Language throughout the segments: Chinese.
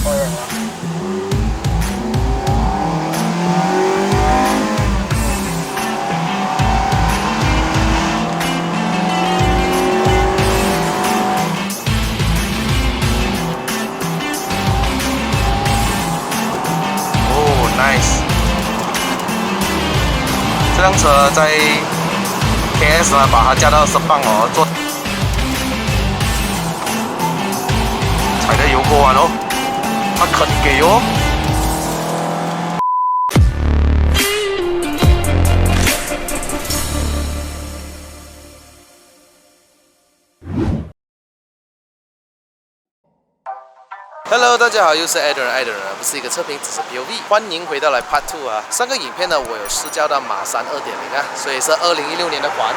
哦，nice。这辆车在 KS 呢，把它加到10磅哦，做踩的油锅完哦，它肯给哦。Hello， 大家好，又是艾德人，艾德人不是一个测评，只是 POV。欢迎回到来 Part 2啊。上个影片呢，我有试驾到马3 2.0啊，所以是2016年的款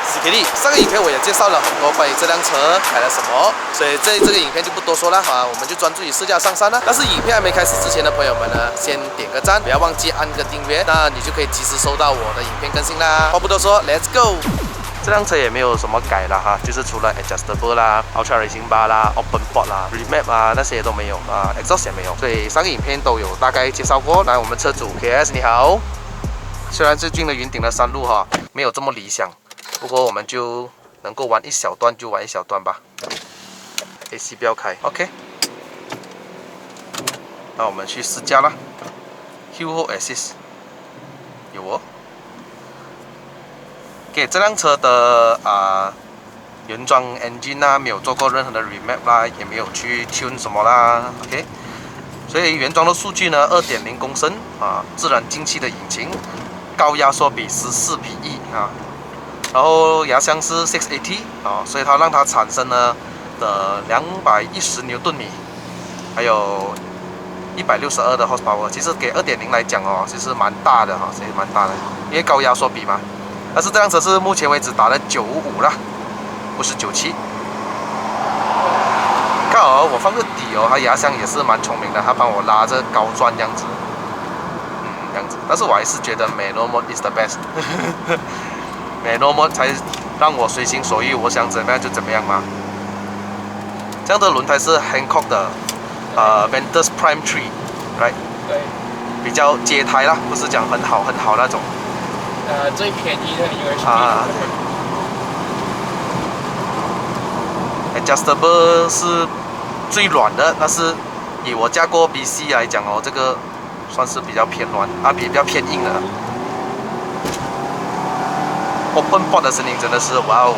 CKD。上个影片我也介绍了很多关于这辆车开了什么，所以这个影片就不多说了啊，我们就专注于试驾上山了。但是影片还没开始之前的朋友们呢，先点个赞，不要忘记按个订阅，那你就可以及时收到我的影片更新啦。话不多说 ，Let's go。这辆车也没有什么改了哈，就是除了 adjustable 啦、Ultra Racing Bar 啦、Open Board 啦、Remap 啊那些都没有啊 ，exhaust 也没有，所以上个影片都有大概介绍过。来，我们车主 KS 你好，虽然最近的云顶的山路哈没有这么理想，不过我们就能够玩一小段就玩一小段吧。AC 不要开 ，OK。那我们去试驾啦 ，Hill Hold Assist 有哦。给这辆车的原装 engine 啊，没有做过任何的 remap 啦，也没有去 tune 什么啦 ，OK。所以原装的数据呢，2.0公升啊，自然进气的引擎，高压缩比14比1啊，然后压箱是 6AT 啊，所以它让它产生了的210牛顿米，还有162的 horsepower， 其实给2.0来讲哦，其实蛮大的哈，其实蛮大的，因为高压缩比嘛。但是这辆车是目前为止打了955啦，不是97。刚好我放个底哦，它压箱也是蛮聪明的，它帮我拉着高转这样子，这样子。但是我还是觉得 Manual Mode is the best ，Manual Mode 才让我随心所欲，我想怎么样就怎么样嘛。这样的轮胎是 Hankook 的Ventus Prime 3，right？ 对，比较街胎啦，不是讲很好那种。最便宜的USB。Adjustable 是最软的，但是以我驾过 BC 来讲哦，这个算是比较偏软啊，比较偏硬的。Open Board 的声音真的是哇哦！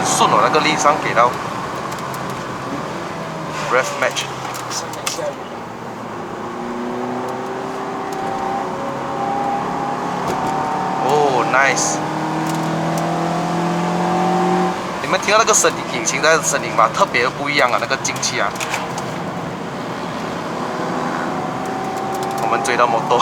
顺我那个力上给到 Rev Match。上面下雨。哦 ，nice！ 你们听到那个引擎的声音吗？特别不一样啊，那个进气啊。我们追到摩托。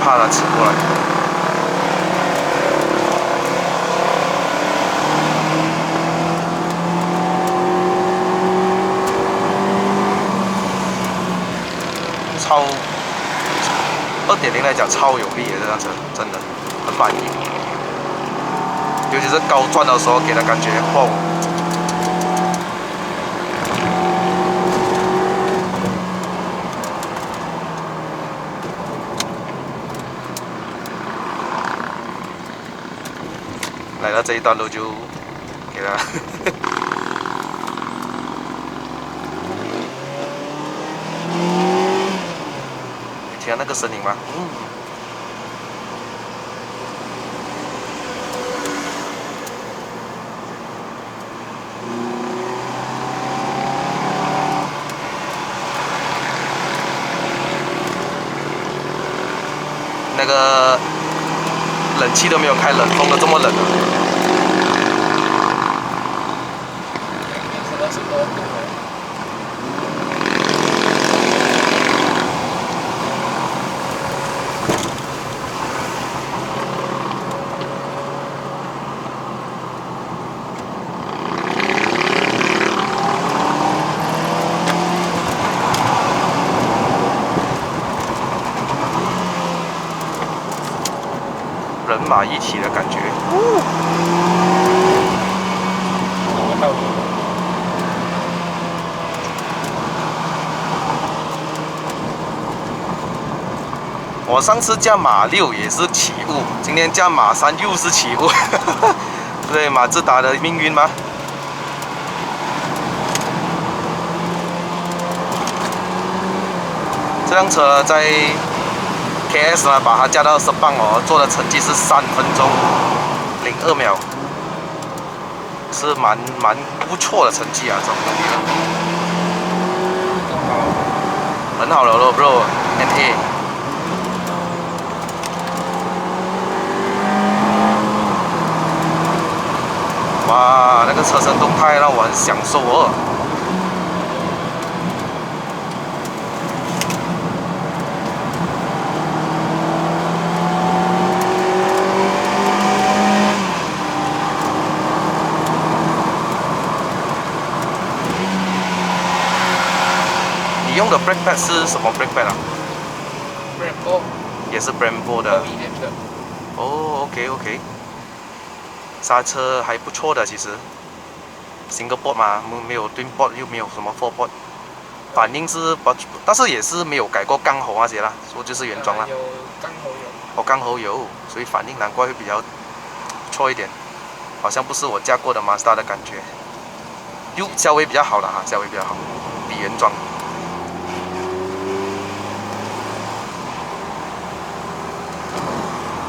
怕它骑过来。超2.0来讲超有力的这辆车，真的很满意。尤其是高转的时候，给他感觉哇！来到这一段路就给他听到那个声音吗？那个冷气都没有开，冷风都这么冷了。真的是多度了。人马一体的感觉。我上次驾马6也是起雾，今天驾马3又是起雾。对，马自达的命运吗？这辆车在 KS 呢，把它加到10磅哦，做的成绩是3分钟02秒，是蛮不错的成绩啊，这种东西很好了咯 ，bro。NA。哇，那个车身动态让我很享受哦。你用的 brake pad 是什么 brake pad 啊 Brembo 也是 Brembo 的。 OEM 的。哦 ，OK。刹车还不错的，其实 single board 嘛，没有 twin board， 又没有什么 four board， 反应是不，但是也是没有改过钢喉那些啦，说就是原装啦。有钢喉有。哦，钢喉有，所以反应难怪会比较不错一点，好像不是我驾过的 Mazda 的感觉，又稍微比较好了哈，稍微比较好，比原装。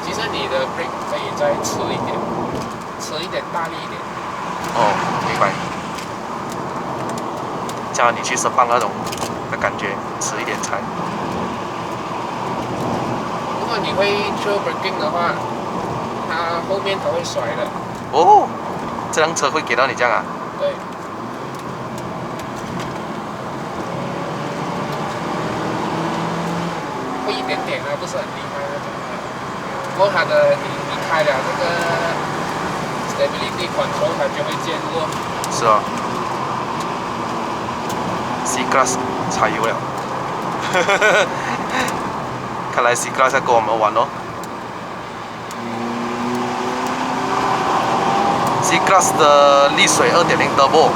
其实你的 brake 可以再迟一点，大力一点。哦，明白。这样你去10磅那种的感觉，迟一点踩。如果你会 trail braking 的话，它后面它会甩的。哦，这辆车会给到你这样啊？对。会一点点啊，不是很厉害那种。不过它的你开了这个 stability control， 它就会介入。是啊。C-Class 柴油了。看来 C-Class 在跟我们玩哦。C-Class 的沥水2.0 Turbo，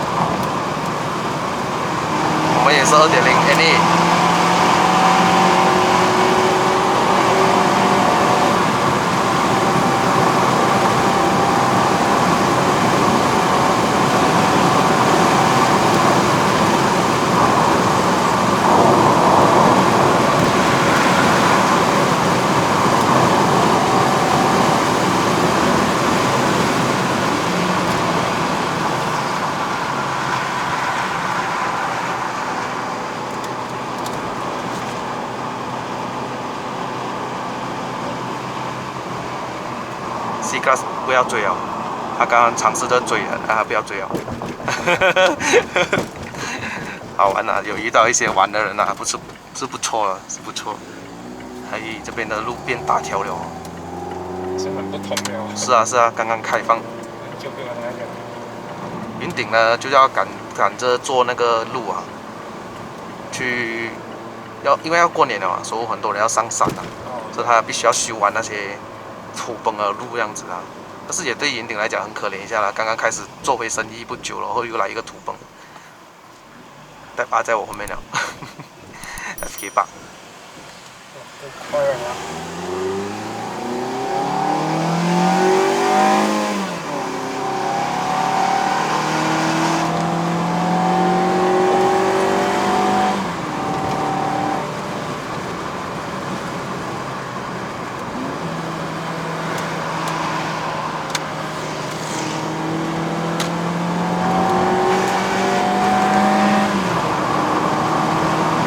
我们也是2.0 NA。C-Class 不要追哦，他刚刚尝试着追啊，不要追哦。好玩啊，有遇到一些玩的人啊，是不错了，是不错。还这边的路变大条了。是很不同的。是啊，刚刚开放。就给我那个。云顶呢，就要赶着做那个路啊，因为要过年了嘛，所以很多人要上山啊，所以他必须要修完那些土崩的路这样子啊。但是也对云顶来讲很可怜一下啦，刚刚开始做回生意不久了，然后又来一个土崩。代爸在我后面了，FK 8。快了。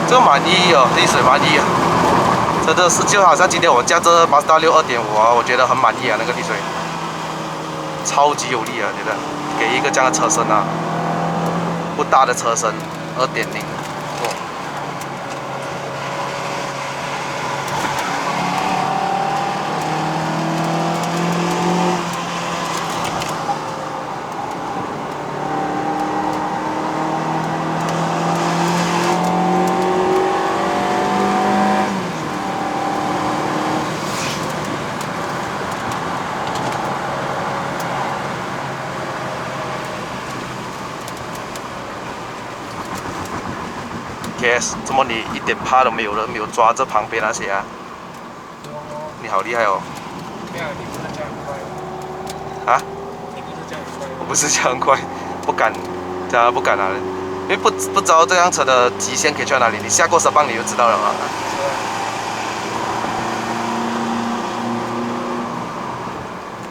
这个蛮1哦，沥水蛮1啊，真的是就好像今天我驾这 Mazda 6 2.5啊，我觉得很满意啊，那个滴水，超级有力啊，觉得给一个这样的车身啊，不大的车身2.0。KS， 怎么你一点怕都没有了？没有抓这旁边那些啊？你好厉害哦！没有，你不能这样快。啊？你不是这样快。我不是这样快，不敢，真的不敢啊！因为不知道这辆车的极限可以去到哪里，你下过10磅你就知道了嘛。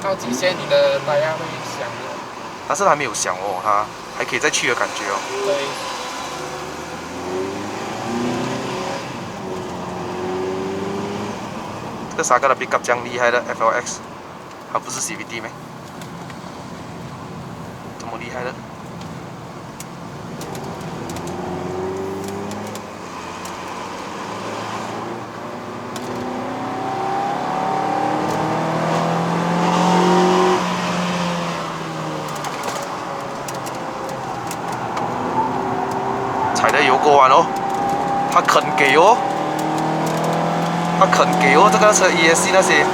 到极限你的胎压会响的。但是它没有响哦，它还可以再去的感觉哦。对。这个3个的 pickup 这样厉害的 FLX， 它不是 CVT 咩？这么厉害的？踩的油锅完哦，他肯给哦，他肯给哦，这个车 ESC 那些。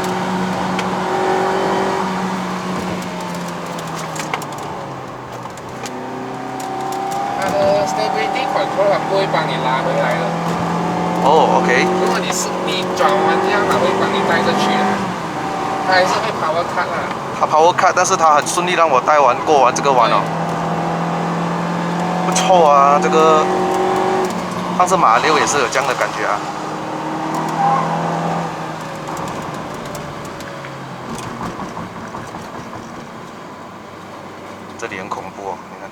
它的 stability control 它不会帮你拉回来的。哦 ，OK。如果你转弯这样，它会帮你带着去的。它还是会 power cut 啦。他 power cut， 但是他很顺利让我带完过完这个弯哦。不错啊，这个上次马6也是有这样的感觉啊。这里很恐怖哦，你看，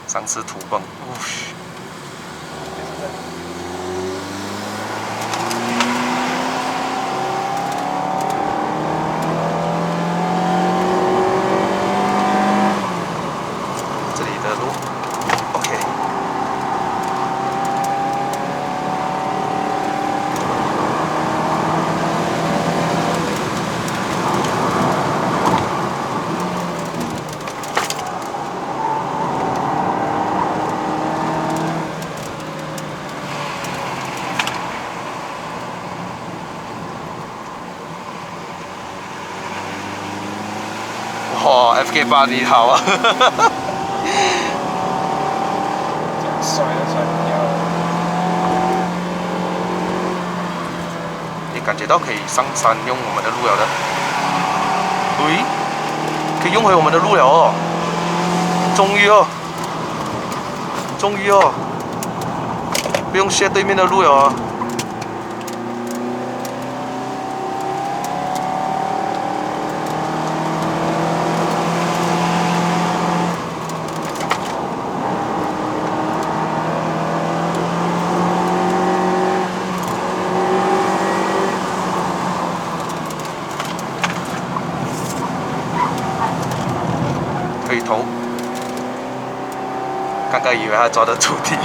上次土崩，这里的路 ，OK。哇 ，FK8 你好啊！这样甩都甩不掉了。你感觉到可以上山用我们的路了的，喂，可以用回我们的路了哦！终于哦，终于哦，不用卸对面的路了哦。可以投，刚刚以为他抓得住地。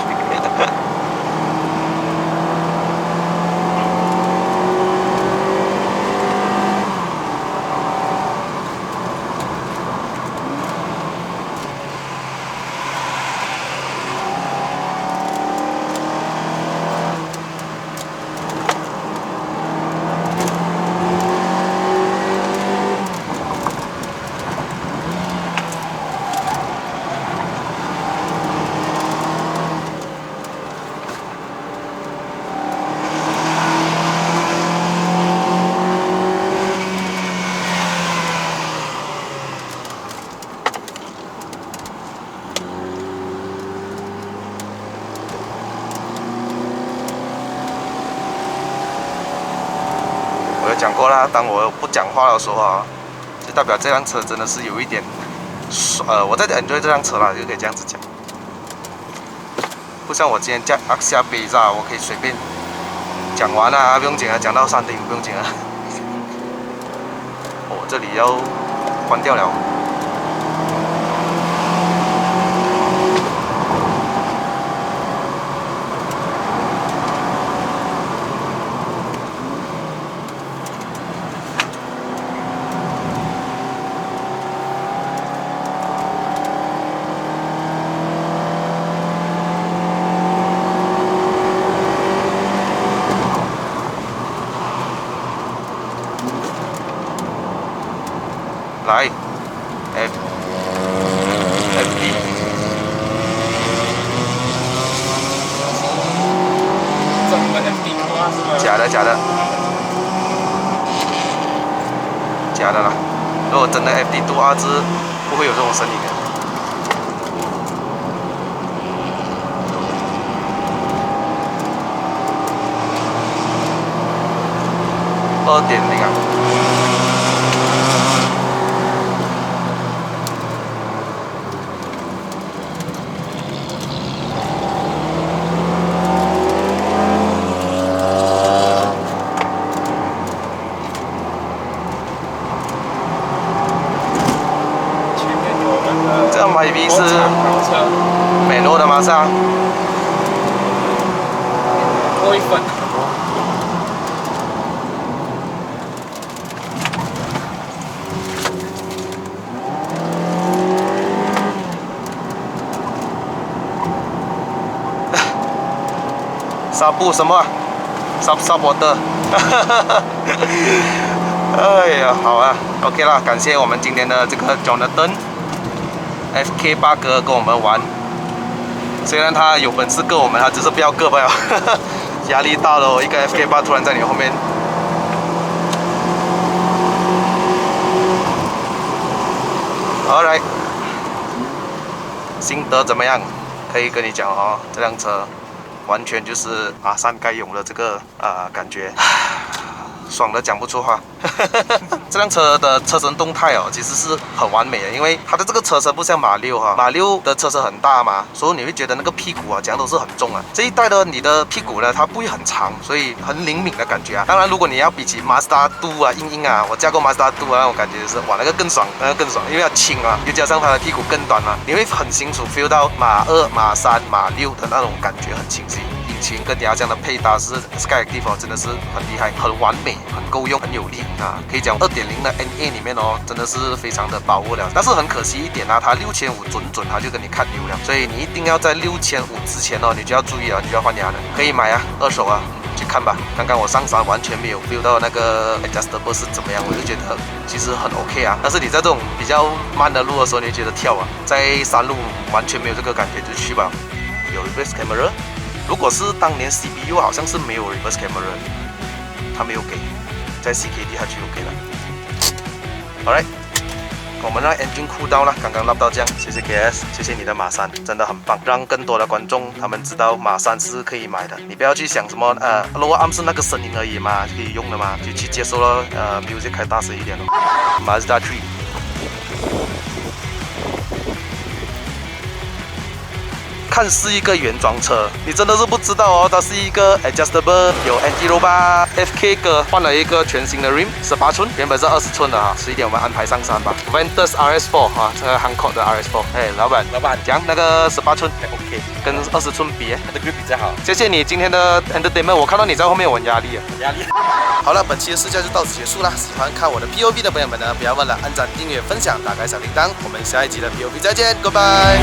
我有讲过啦，当我不讲话的时候啊，就代表这辆车真的是有一点，我在 enjoy 这辆车啦，就可以这样子讲。不像我今天驾阿克西亚杯萨，我可以随便讲完了，不用紧啊，讲到山顶不用紧啊。哦，这里要关掉了。来 FD 真的 FD 吗？是吗？假的啦。如果真的 FD 多阿兹，不会有这种声音的。2.0啊。这样MyV是美诺的吗？是啊。多一分。纱布什么啊？Water 哎呀，好啊 ，OK 啦，感谢我们今天的这个 Jonathan。FK8 哥跟我们玩，虽然他有本事跟我们，他只是不要割罢了。压力大了哦，一个 FK8 突然在你后面。Alright， 心得怎么样？可以跟你讲哦，这辆车完全就是马山该有的这个感觉。爽的讲不出话。这辆车的车身动态哦，其实是很完美的，因为它的这个车身不像马六哈，马六的车身很大嘛，所以你会觉得那个屁股啊，讲都是很重啊。这一代的你的屁股呢，它不会很长，所以很灵敏的感觉啊。当然，如果你要比起 Mazda 2啊、英啊，我驾过 Mazda 2啊，那种感觉就是哇，那个更爽，因为它轻啊，又加上它的屁股更短嘛，你会很清楚 feel 到马2、马3、马6的那种感觉，很清晰。引擎跟压箱的配搭是 Skyactiv 真的是很厉害，很完美，很够用，很有力啊！可以讲2.0的 NA 里面哦，真的是非常的把握了。但是很可惜一点啊，它6500准它就跟你看牛了，所以你一定要在6500之前哦，你就要注意了，你就要换压了。可以买啊，二手啊，去看吧。刚刚我上山完全没有 feel 到那个 adjustable 是怎么样，我就觉得其实很 OK 啊。但是你在这种比较慢的路的时候，你就觉得跳啊，在山路完全没有这个感觉，就去吧。有 reverse camera。如果是当年 CPU 好像是没有 reverse camera， 他没有给，在 CKD 他就有给了。Alright， 我们让 engine cool down 了，刚刚拉到这样，谢谢 KS， 谢谢你的马3，真的很棒，让更多的观众他们知道马3是可以买的。你不要去想什么lower arm 是那个声音而已嘛，可以用的嘛，就去接受了music 开大声一点咯。Mazda 3。看似一个原装车，你真的是不知道哦，它是一个 adjustable， 有 anti-roll FK 哥换了一个全新的 rim， 18寸，原本是20寸的哈。迟一点我们安排上山吧。Ventus RS4 哈，这个 Hankook 的 RS4。哎，老板讲那个18寸 OK， 跟20寸比，它的 grip 比较好。谢谢你今天的 entertainment， 我看到你在后面，我很压力啊。压力。好了，本期的试驾就到此结束啦。喜欢看我的 POV 的朋友们呢，不要忘了按赞、订阅、分享、打开小铃铛。我们下一集的 POV 再见 ，Goodbye。